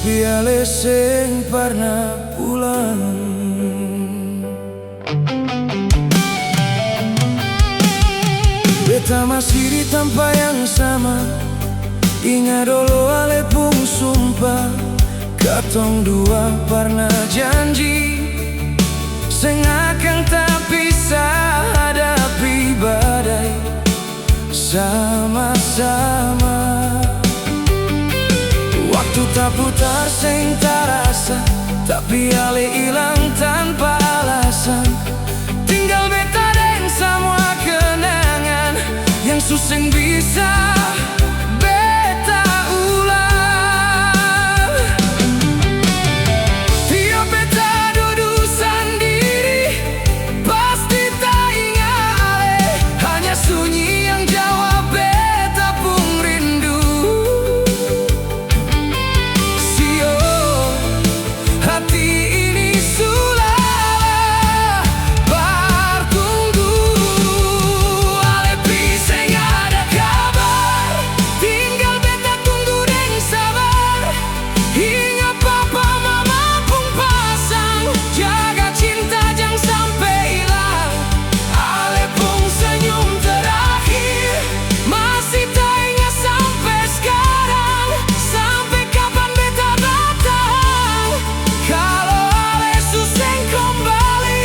tapi ale sing pernah pulang. Beta masih di tempat yang sama. Ingat dulu ale pun sumpah, katong dua pernah janji sing akan tak bisa hadapi badai sama-sama. Waktu tak putar sing tak rasa, tapi ale hilang tanpa alasan. Tinggal beta dan semua kenangan yang susah bisa beta ulang. Tiap beta duduk sendiri, pasti tak ingat ale, hanya sunyi yang jawab beta pun rindu. Sio, hati ini sulah bertunggu. Ale piseng ada kabar, tinggal beta tunggu dan sabar. Hingga papa mama pun pasang, jaga cinta jangan sampai hilang. Ale pun senyum terakhir, masih tak ingat sampai sekarang. Sampai kapan beta datang, kalau ale susah kembali.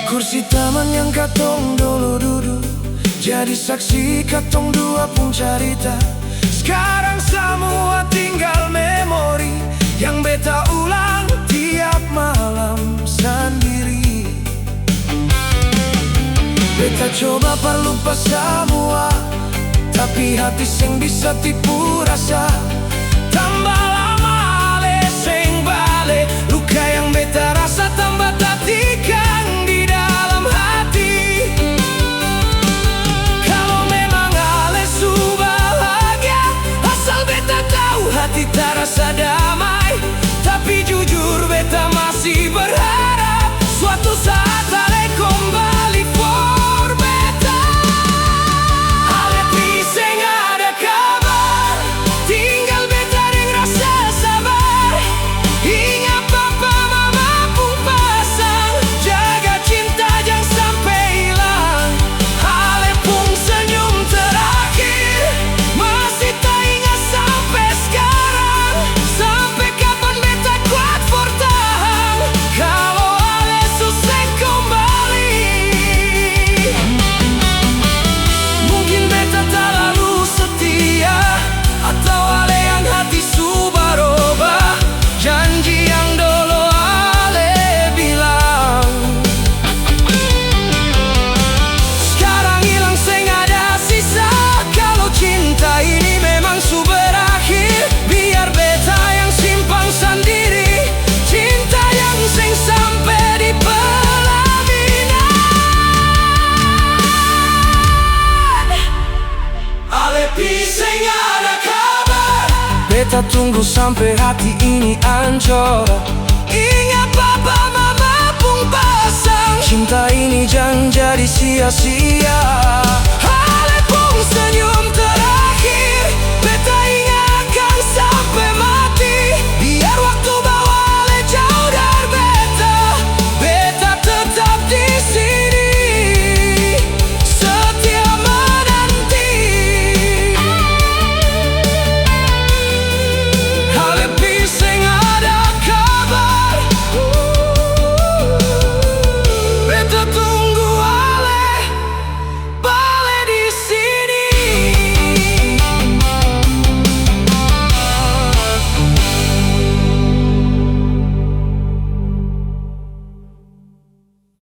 Kursi taman yang katong dulu duduk, jadi saksi katong dua pun cerita. Sekarang semua tinggal memori yang beta ulang tiap malam sendiri. Beta coba lupa semua, tapi hati sing bisa tipu rasa. Tambah lama ale sing bale, luka yang beta rasa tambah tak tikang di dalam hati. Kalau memang ale su bahagia, asal beta tahu hati tak rasa damai. Tapi jujur beta masih berharap suatu saat ale kembali for beta. Ale piseng ada kabar, tinggal beta deng rasa sabar. Ingat papa mama pun pasang, jaga cinta jangan sampai hilang. Ale pun senyum terakhir, masih tak ingat sampai sekarang. Sampai kapan beta kuat for tahan, kalau ale susah kembali. Mungkin beta terlalu setia, atau ale yang hati su berubah. Janji yang dulu ale bilang, sekarang hilang seng ada sisa. Kalau cinta ini memang su berakhir, biar beta yang simpan sendiri. Cinta yang seng sampai di pelaminan. Ale piseng ada kabar, beta tunggu sampai hati ini hancur. Ingat papa mama pun pasang, cinta ini jangan jadi sia-sia.